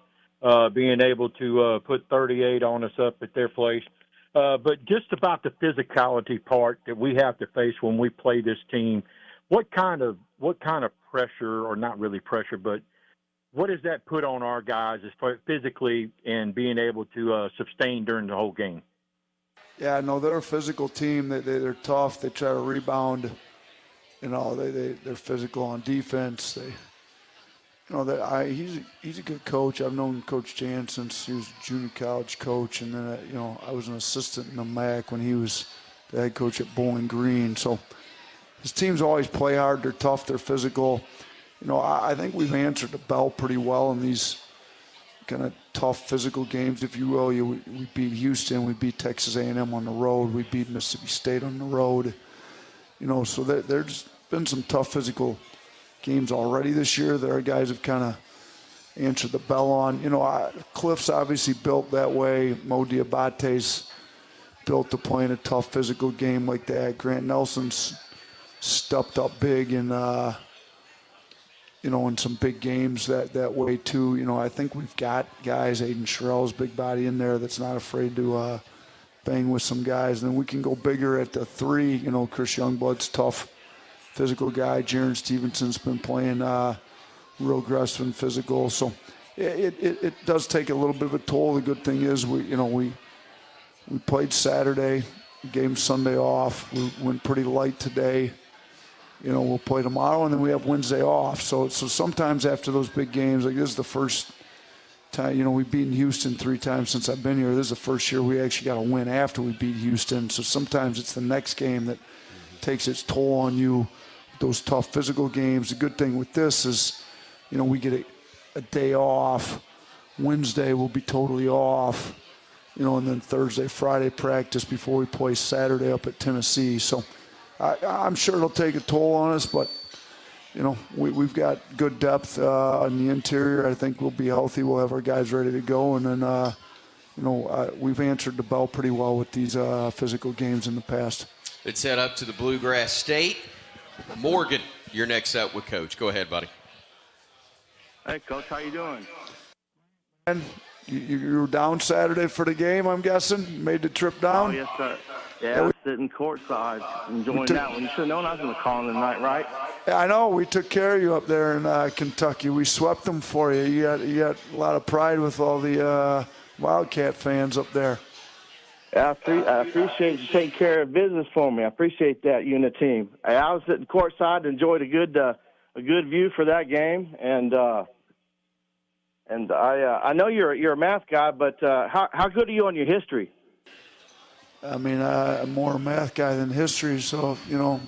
being able to put 38 on us up at their place. But just about the physicality part that we have to face when we play this team, what kind of pressure, or not really pressure, but what does that put on our guys as far physically and being able to sustain during the whole game? Yeah, no, they're a physical team. They're tough. They try to rebound. You know, they're physical on defense. He's a good coach. I've known Coach Jan since he was a junior college coach, and then I was an assistant in the MAC when he was the head coach at Bowling Green. So his teams always play hard. They're tough. They're physical. You know, I think we've answered the bell pretty well in these kind of tough physical games, if you will. We beat Houston, we beat Texas A&M on the road, we beat Mississippi State on the road. You know, so there's been some tough physical games already this year that our guys have kind of answered the bell on. You know, Cliff's obviously built that way. Mo Diabate's built to play in a tough physical game like that. Grant Nelson's stepped up big in in some big games that way too. I think we've got guys, Aiden Sherrell's big body in there that's not afraid to bang with some guys. And then we can go bigger at the 3. Chris Youngblood's tough, physical guy. Jaron Stevenson's been playing real aggressive and physical. So it does take a little bit of a toll. The good thing is we played Saturday, game Sunday off. We went pretty light today. We'll play tomorrow, and then we have Wednesday off. So sometimes after those big games, like this is the first time, we've beaten Houston 3 times since I've been here. This is the first year we actually got a win after we beat Houston. So sometimes it's the next game that takes its toll on you, those tough physical games. The good thing with this is, we get a day off. Wednesday will be totally off, and then Thursday, Friday practice before we play Saturday up at Tennessee. So I'm sure it'll take a toll on us, but we've got good depth on the interior. I think we'll be healthy. We'll have our guys ready to go, and then we've answered the bell pretty well with these physical games in the past. Let's head up to the Bluegrass State. Morgan, you're next up with Coach. Go ahead, buddy. Hey, Coach, how you doing? And you were down Saturday for the game, I'm guessing? You made the trip down? Oh, yes, sir. Yeah, I was sitting courtside enjoying that one. You should have known I was going to call in tonight, right? Yeah, I know. We took care of you up there in Kentucky. We swept them for you. You got a lot of pride with all the Wildcat fans up there. Yeah, I appreciate you taking care of business for me. I appreciate that, you and the team. I was sitting courtside, enjoyed a good view for that game, and I know you're a math guy, but how good are you on your history? I mean, I'm more a math guy than history, so,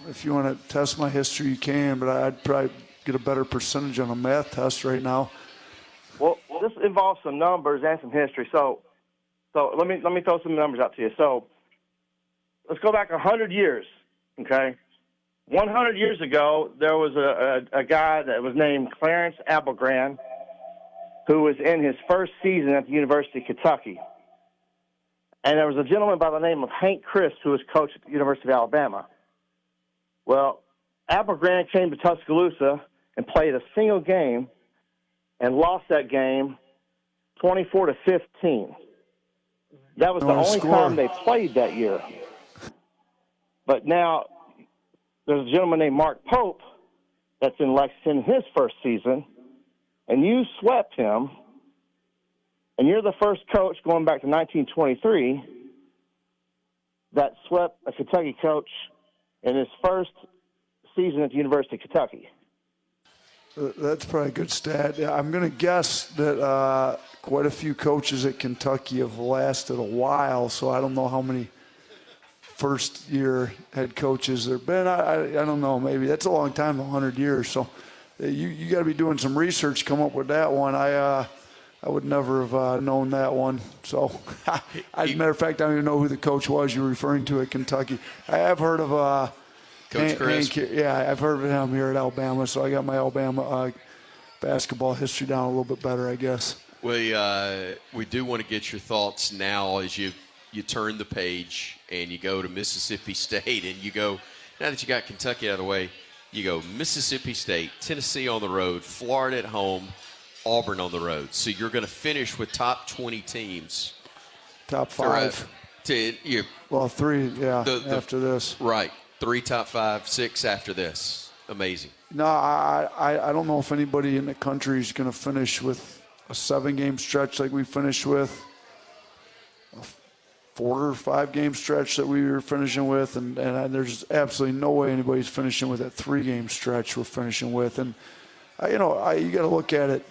if you want to test my history, you can, but I'd probably get a better percentage on a math test right now. Well, this involves some numbers and some history, so let me throw some numbers out to you. So let's go back 100 years, okay? 100 years ago, there was a guy that was named Clarence Applegrand who was in his first season at the University of Kentucky. And there was a gentleman by the name of Hank Christ who was coach at the University of Alabama. Well, Applegrand came to Tuscaloosa and played a single game and lost that game 24-15. That was the only time they played that year. But now there's a gentleman named Mark Pope that's in Lexington in his first season, and you swept him. And you're the first coach going back to 1923 that swept a Kentucky coach in his first season at the University of Kentucky. That's probably a good stat. Yeah, I'm going to guess that quite a few coaches at Kentucky have lasted a while, so I don't know how many first-year head coaches there have been. I don't know. Maybe that's a long time, 100 years. So you got to be doing some research to come up with that one. I would never have known that one. So, as a matter of fact, I don't even know who the coach was you're referring to at Kentucky. I have heard of Coach Chris. I've heard of him here at Alabama, so I got my Alabama basketball history down a little bit better, I guess. We do want to get your thoughts now as you turn the page and you go to Mississippi State, and you go, now that you got Kentucky out of the way, you go Mississippi State, Tennessee on the road, Florida at home, Auburn on the road. So you're going to finish with top 20 teams. Top 5. Well, 3, yeah, after this. Right. 3 top 5, 6 after this. Amazing. No, I don't know if anybody in the country is going to finish with a 7-game stretch like we finished with, a 4 or 5-game stretch that we were finishing with, and there's absolutely no way anybody's finishing with that 3-game stretch we're finishing with. And, you got to look at it.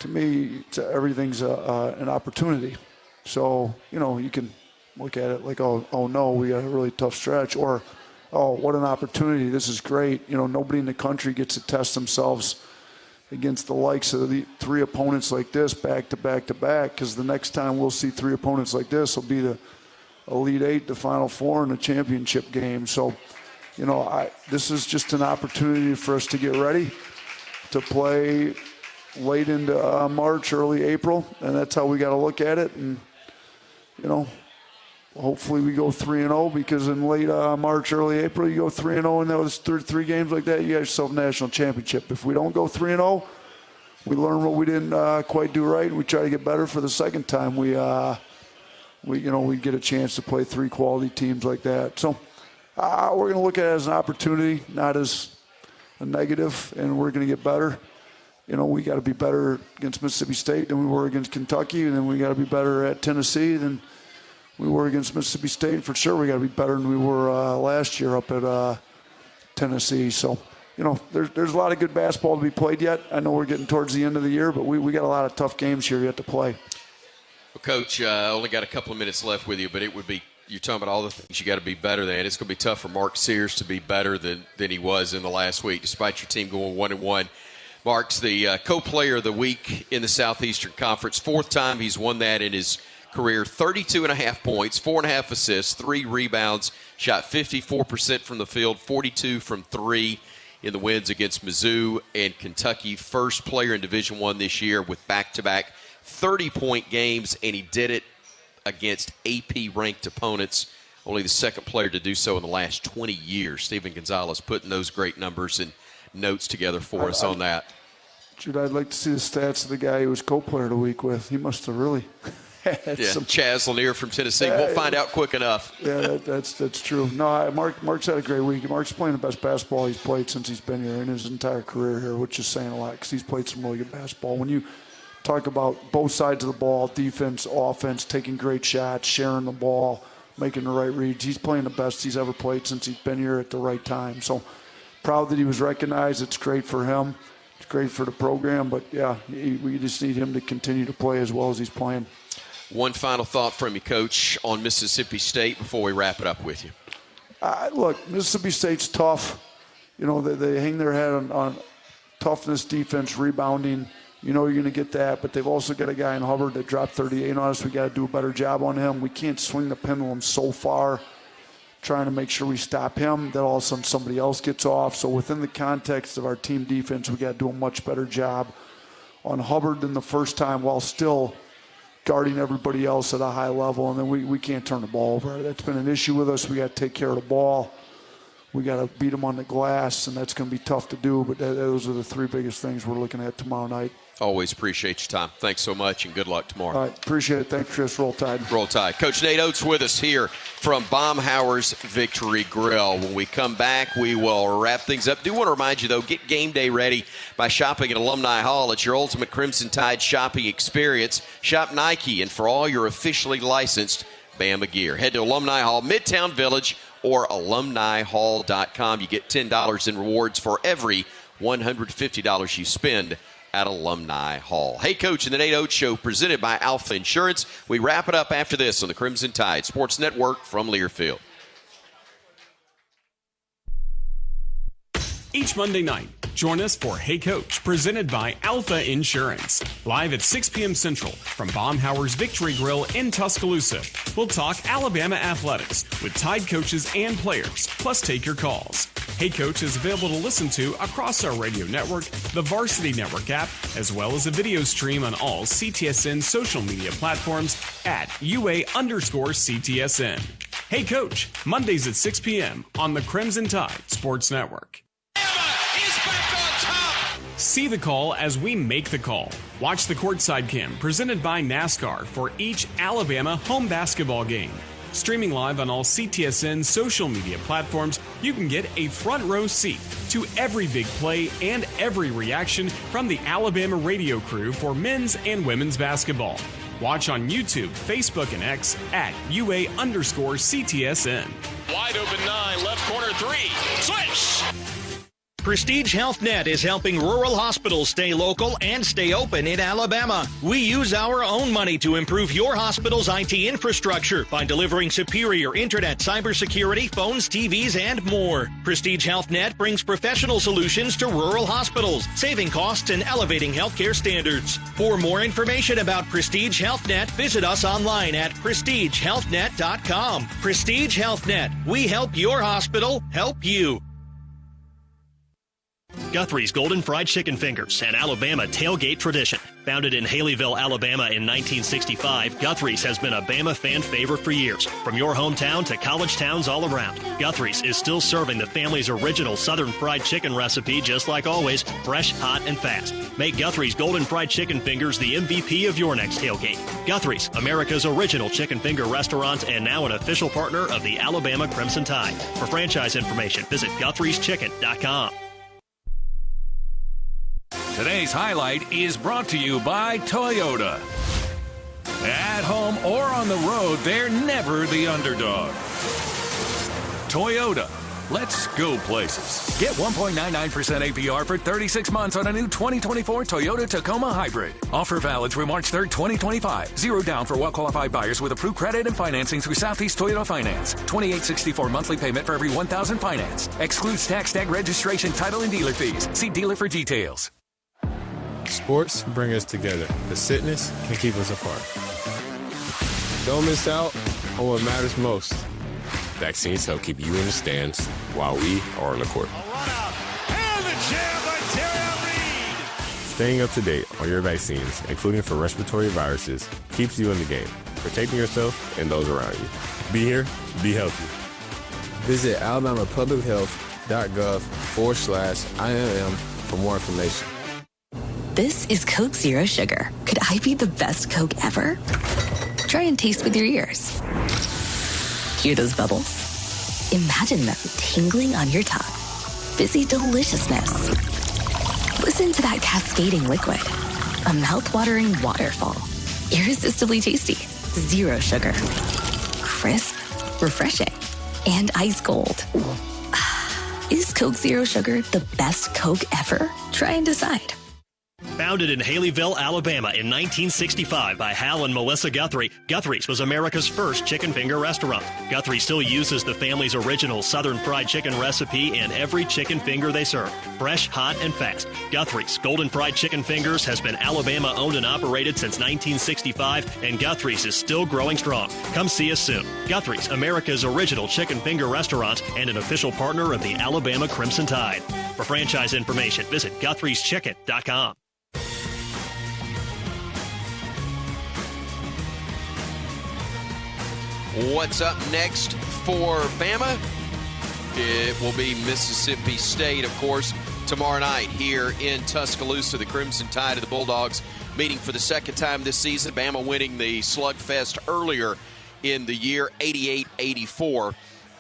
To me, everything's an opportunity. So, you can look at it like, oh no, we got a really tough stretch, or, oh, what an opportunity. This is great. Nobody in the country gets to test themselves against the likes of the 3 opponents like this back to back to back, because the next time we'll see 3 opponents like this will be the Elite 8, the Final 4, and the championship game. So, this is just an opportunity for us to get ready to play late into March, early April, and that's how we got to look at it. And, hopefully we go 3-0, because in late March, early April, you go 3-0, and that was three games like that, you got yourself a national championship. If we don't go 3-0, we learn what we didn't quite do right, and we try to get better for the second time. We get a chance to play 3 quality teams like that. So we're going to look at it as an opportunity, not as a negative, and we're going to get better. We got to be better against Mississippi State than we were against Kentucky, and then we got to be better at Tennessee than we were against Mississippi State. And for sure, we got to be better than we were last year up at Tennessee. So, there's a lot of good basketball to be played yet. I know we're getting towards the end of the year, but we got a lot of tough games here yet to play. Well, Coach, I only got a couple of minutes left with you, but it would be, you're talking about all the things you got to be better than. It's going to be tough for Mark Sears to be better than he was in the last week, despite your team going 1-1. Mark's the co-player of the week in the Southeastern Conference. 4th time he's won that in his career. 32.5 points, 4.5 assists, 3 rebounds, shot 54% from the field, 42 from 3 in the wins against Mizzou and Kentucky. First player in Division I this year with back-to-back 30-point games, and he did it against AP-ranked opponents. Only the second player to do so in the last 20 years. Steven Gonzalez putting those great numbers and notes together for us on that. Jude, I'd like to see the stats of the guy he was co-player of the week with. He must have really had some. Chaz Lanier from Tennessee. We'll find out quick enough. Yeah, that's true. No, Mark's had a great week. Mark's playing the best basketball he's played since he's been here in his entire career here, which is saying a lot, because he's played some really good basketball. When you talk about both sides of the ball, defense, offense, taking great shots, sharing the ball, making the right reads, he's playing the best he's ever played since he's been here at the right time. So proud that he was recognized. It's great for him. It's great for the program. But, yeah, we just need him to continue to play as well as he's playing. One final thought from you, Coach, on Mississippi State before we wrap it up with you. Look, Mississippi State's tough. They hang their head on toughness, defense, rebounding. You're going to get that. But they've also got a guy in Hubbard that dropped 38 on us. We got to do a better job on him. We can't swing the pendulum so far trying to make sure we stop him that all of a sudden somebody else gets off. So within the context of our team defense, we got to do a much better job on Hubbard than the first time, while still guarding everybody else at a high level. And then we can't turn the ball over. That's been an issue with us. We got to take care of the ball. We got to beat them on the glass, and that's going to be tough to do. But those are the 3 biggest things we're looking at tomorrow night. Always appreciate your time. Thanks so much, and good luck tomorrow. All right, appreciate it. Thanks, Chris. Roll Tide. Roll Tide. Coach Nate Oats with us here from Baumhower's Victory Grill. When we come back, we will wrap things up. Do want to remind you, though, get game day ready by shopping at Alumni Hall. It's your ultimate Crimson Tide shopping experience. Shop Nike and for all your officially licensed Bama gear. Head to Alumni Hall, Midtown Village, or alumnihall.com. You get $10 in rewards for every $150 you spend at Alumni Hall. Hey, Coach, and the Nate Oats Show presented by Alfa Insurance. We wrap it up after this on the Crimson Tide Sports Network from Learfield. Each Monday night, join us for Hey Coach, presented by Alfa Insurance. Live at 6 p.m. Central from Baumhower's Victory Grill in Tuscaloosa. We'll talk Alabama athletics with Tide coaches and players, plus take your calls. Hey Coach is available to listen to across our radio network, the Varsity Network app, as well as a video stream on all CTSN social media platforms at UA_CTSN. Hey Coach, Mondays at 6 p.m. on the Crimson Tide Sports Network. See the call as we make the call. Watch the courtside cam presented by NASCAR for each Alabama home basketball game. Streaming live on all CTSN social media platforms, you can get a front row seat to every big play and every reaction from the Alabama radio crew for men's and women's basketball. Watch on YouTube, Facebook, and X at UA_CTSN. Wide open 9, left corner 3. Switch! Prestige Health Net is helping rural hospitals stay local and stay open in Alabama. We use our own money to improve your hospital's IT infrastructure by delivering superior internet, cybersecurity, phones, TVs, and more. Prestige Health Net brings professional solutions to rural hospitals, saving costs and elevating healthcare standards. For more information about Prestige Health Net, visit us online at prestigehealthnet.com. Prestige Health Net. We help your hospital help you. Guthrie's Golden Fried Chicken Fingers, an Alabama tailgate tradition. Founded in Haleyville, Alabama in 1965, Guthrie's has been a Bama fan favorite for years. From your hometown to college towns all around, Guthrie's is still serving the family's original Southern fried chicken recipe just like always, fresh, hot, and fast. Make Guthrie's Golden Fried Chicken Fingers the MVP of your next tailgate. Guthrie's, America's original chicken finger restaurant and now an official partner of the Alabama Crimson Tide. For franchise information, visit Guthrie'sChicken.com. Today's highlight is brought to you by Toyota. At home or on the road, they're never the underdog. Toyota. Let's go places. Get 1.99% APR for 36 months on a new 2024 Toyota Tacoma Hybrid. Offer valid through March 3rd, 2025. Zero down for well-qualified buyers with approved credit and financing through Southeast Toyota Finance. $28.64 monthly payment for every $1,000 financed. Excludes tax, tag, registration, title, and dealer fees. See dealer for details. Sports bring us together. The sickness can keep us apart. Don't miss out on what matters most. Vaccines help keep you in the stands while we are on the court. Staying up to date on your vaccines, including for respiratory viruses, keeps you in the game, protecting yourself and those around you. Be here, be healthy. Visit alabamapublichealth.gov/IMM for more information. This is Coke Zero Sugar. Could I be the best Coke ever? Try and taste with your ears. Hear those bubbles? Imagine them tingling on your tongue. Fizzy deliciousness. Listen to that cascading liquid. A mouth-watering waterfall. Irresistibly tasty. Zero sugar. Crisp, refreshing, and ice cold. Is Coke Zero Sugar the best Coke ever? Try and decide. Founded in Haleyville, Alabama in 1965 by Hal and Melissa Guthrie, Guthrie's was America's first chicken finger restaurant. Guthrie still uses the family's original Southern fried chicken recipe in every chicken finger they serve. Fresh, hot, and fast. Guthrie's Golden Fried Chicken Fingers has been Alabama owned and operated since 1965, and Guthrie's is still growing strong. Come see us soon. Guthrie's, America's original chicken finger restaurant and an official partner of the Alabama Crimson Tide. For franchise information, visit Guthrie'sChicken.com. What's up next for Bama? It will be Mississippi State, of course, tomorrow night here in Tuscaloosa. The Crimson Tide of the Bulldogs meeting for the second time this season. Bama winning the slugfest earlier in the year, 88-84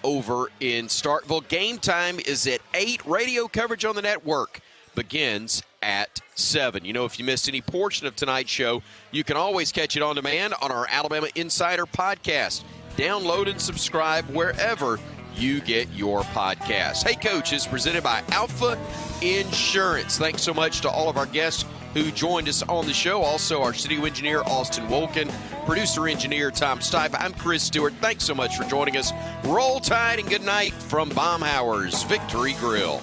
over in Starkville. Game time is at 8. Radio coverage on the network begins at 7. You know, if you missed any portion of tonight's show, you can always catch it on demand on our Alabama Insider podcast. Download and subscribe wherever you get your podcasts. Hey, Coach is presented by Alfa Insurance. Thanks so much to all of our guests who joined us on the show. Also, our studio engineer, Austin Wolkin, producer engineer, Tom Stipe. I'm Chris Stewart. Thanks so much for joining us. Roll Tide and good night from Baumhower's Victory Grill.